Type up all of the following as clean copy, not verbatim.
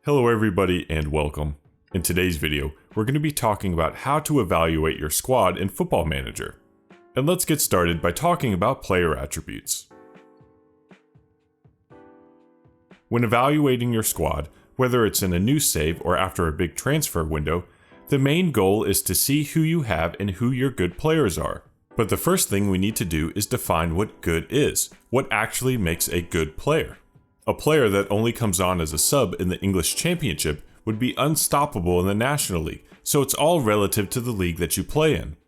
Hello everybody and welcome. In today's video, we're going to be talking about how to evaluate your squad in Football Manager. And let's get started by talking about player attributes. When evaluating your squad, whether it's in a new save or after a big transfer window, the main goal is to see who you have and who your good players are. But the first thing we need to do is define what good is, what actually makes a good player. A player that only comes on as a sub in the English Championship would be unstoppable in the National League, so it's all relative to the league that you play in.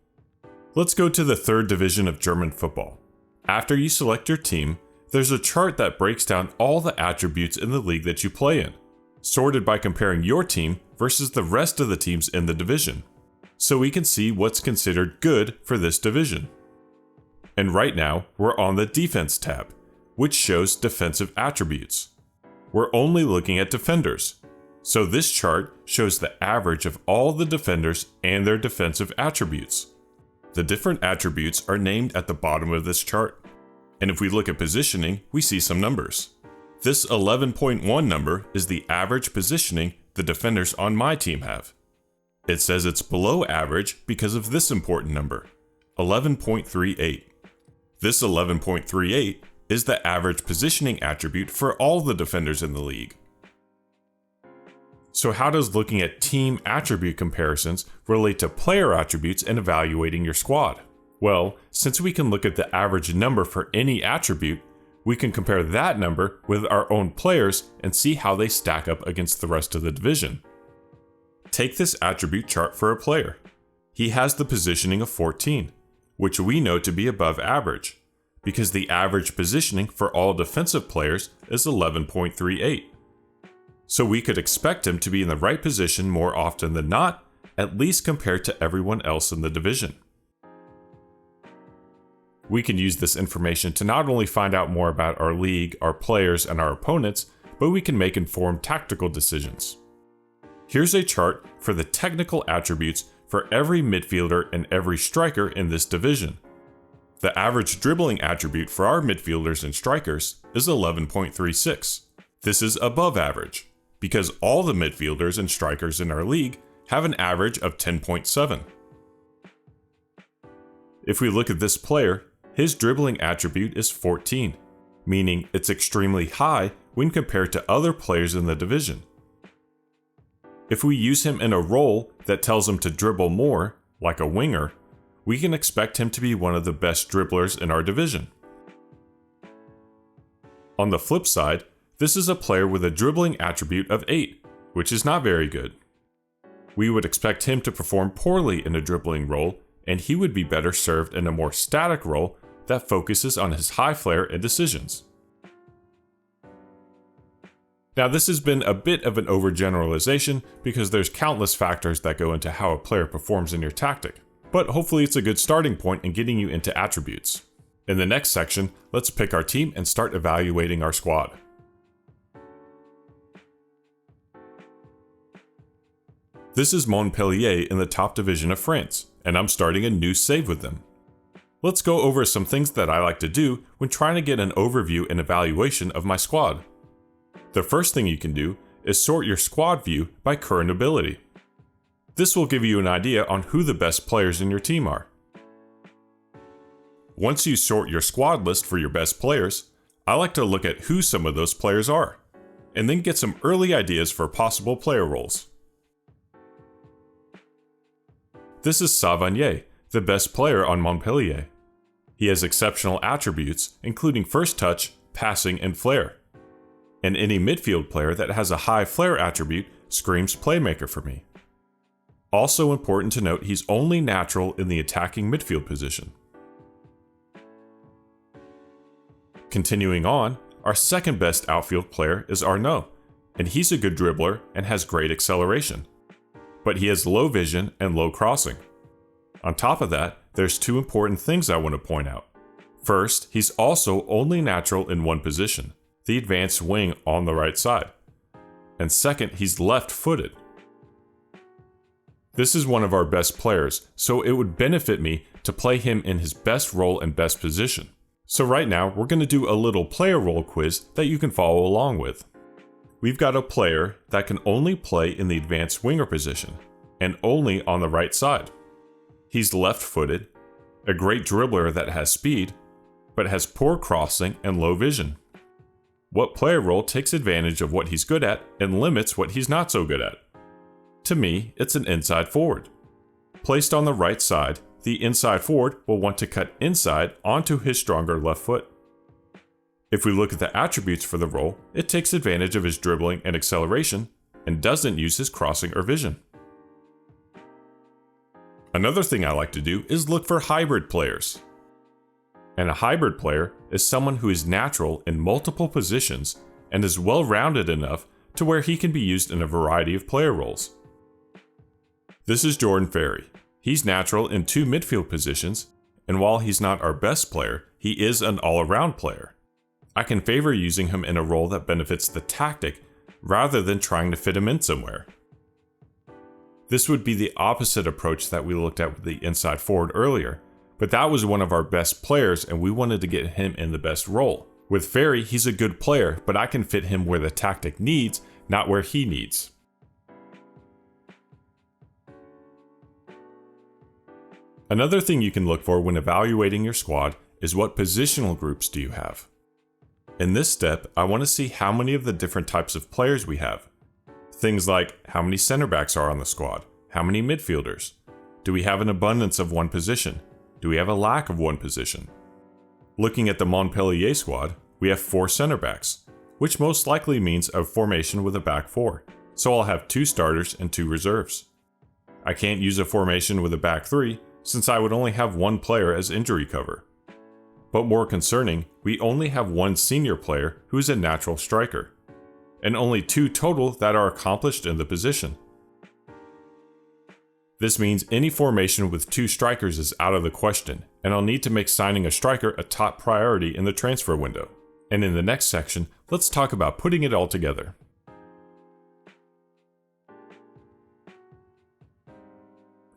Let's go to the third division of German football. After you select your team, there's a chart that breaks down all the attributes in the league that you play in, sorted by comparing your team versus the rest of the teams in the division, so we can see what's considered good for this division. And right now, we're on the Defense tab, which shows defensive attributes. We're only looking at defenders, so this chart shows the average of all the defenders and their defensive attributes. The different attributes are named at the bottom of this chart, and if we look at positioning, we see some numbers. This 11.1 number is the average positioning the defenders on my team have. It says it's below average because of this important number, 11.38. This 11.38 is the average positioning attribute for all the defenders in the league. So how does looking at team attribute comparisons relate to player attributes and evaluating your squad? Well, since we can look at the average number for any attribute, we can compare that number with our own players and see how they stack up against the rest of the division. Take this attribute chart for a player. He has the positioning of 14, which we know to be above average, because the average positioning for all defensive players is 11.38. So we could expect him to be in the right position more often than not, at least compared to everyone else in the division. We can use this information to not only find out more about our league, our players, and our opponents, but we can make informed tactical decisions. Here's a chart for the technical attributes for every midfielder and every striker in this division. The average dribbling attribute for our midfielders and strikers is 11.36. This is above average, because all the midfielders and strikers in our league have an average of 10.7. If we look at this player, his dribbling attribute is 14, meaning it's extremely high when compared to other players in the division. If we use him in a role that tells him to dribble more, like a winger, we can expect him to be one of the best dribblers in our division. On the flip side, this is a player with a dribbling attribute of 8, which is not very good. We would expect him to perform poorly in a dribbling role, and he would be better served in a more static role that focuses on his high flair and decisions. Now, this has been a bit of an overgeneralization because there's countless factors that go into how a player performs in your tactic, but hopefully it's a good starting point in getting you into attributes. In the next section, let's pick our team and start evaluating our squad. This is Montpellier in the top division of France, and I'm starting a new save with them. Let's go over some things that I like to do when trying to get an overview and evaluation of my squad. The first thing you can do is sort your squad view by current ability. This will give you an idea on who the best players in your team are. Once you sort your squad list for your best players, I like to look at who some of those players are, and then get some early ideas for possible player roles. This is Savanier, the best player on Montpellier. He has exceptional attributes, including first touch, passing, and flair. And any midfield player that has a high flair attribute screams playmaker for me. Also important to note, he's only natural in the attacking midfield position. Continuing on, our second best outfield player is Arnaud, and he's a good dribbler and has great acceleration. But he has low vision and low crossing. On top of that, there's two important things I want to point out. First, he's also only natural in one position, the advanced wing on the right side. And second, he's left-footed. This is one of our best players, so it would benefit me to play him in his best role and best position. So right now, we're going to do a little player role quiz that you can follow along with. we've got a player that can only play in the advanced winger position, and only on the right side. He's left-footed, a great dribbler that has speed, but has poor crossing and low vision. What player role takes advantage of what he's good at and limits what he's not so good at? To me, it's an inside forward. Placed on the right side, the inside forward will want to cut inside onto his stronger left foot. If we look at the attributes for the role, it takes advantage of his dribbling and acceleration and doesn't use his crossing or vision. Another thing I like to do is look for hybrid players. And a hybrid player is someone who is natural in multiple positions and is well-rounded enough to where he can be used in a variety of player roles. This is Jordan Ferry. He's natural in 2 midfield positions, and while he's not our best player, he is an all-around player. I can favor using him in a role that benefits the tactic rather than trying to fit him in somewhere. This would be the opposite approach that we looked at with the inside forward earlier, but that was one of our best players and we wanted to get him in the best role. With Ferry, he's a good player, but I can fit him where the tactic needs, not where he needs. Another thing you can look for when evaluating your squad is what positional groups do you have. In this step, I want to see how many of the different types of players we have. Things like how many center backs are on the squad, how many midfielders, do we have an abundance of one position, do we have a lack of one position. Looking at the Montpellier squad, we have 4 center backs, which most likely means a formation with a back 4, so I'll have 2 starters and 2 reserves. I can't use a formation with a back 3 since I would only have 1 player as injury cover. But more concerning, we only have 1 senior player who is a natural striker, and only 2 total that are accomplished in the position. This means any formation with 2 strikers is out of the question, and I'll need to make signing a striker a top priority in the transfer window. And in the next section, let's talk about putting it all together.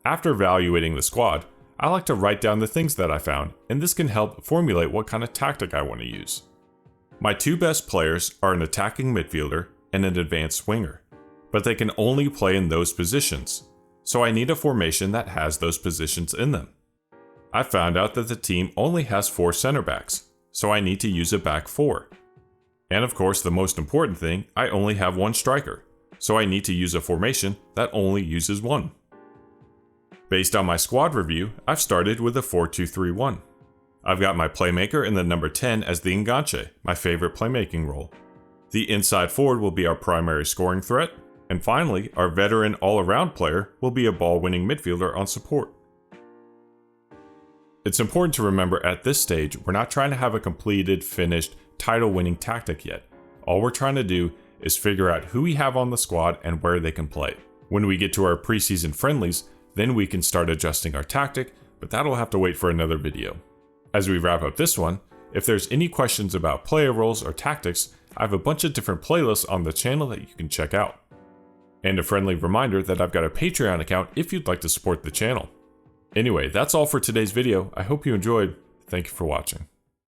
After evaluating the squad, I like to write down the things that I found, and this can help formulate what kind of tactic I want to use. My 2 best players are an attacking midfielder and an advanced winger, but they can only play in those positions, so I need a formation that has those positions in them. I found out that the team only has 4 center backs, so I need to use a back 4. And of course, the most important thing, I only have 1 striker, so I need to use a formation that only uses 1. Based on my squad review, I've started with a 4-2-3-1. I've got my playmaker in the number 10 as the enganche, my favorite playmaking role. The inside forward will be our primary scoring threat, and finally, our veteran all-around player will be a ball-winning midfielder on support. It's important to remember at this stage, we're not trying to have a completed, finished, title-winning tactic yet. All we're trying to do is figure out who we have on the squad and where they can play. When we get to our preseason friendlies, then we can start adjusting our tactic, but that'll have to wait for another video. As we wrap up this one, if there's any questions about player roles or tactics, I have a bunch of different playlists on the channel that you can check out. And a friendly reminder that I've got a Patreon account if you'd like to support the channel. Anyway, that's all for today's video. I hope you enjoyed. Thank you for watching.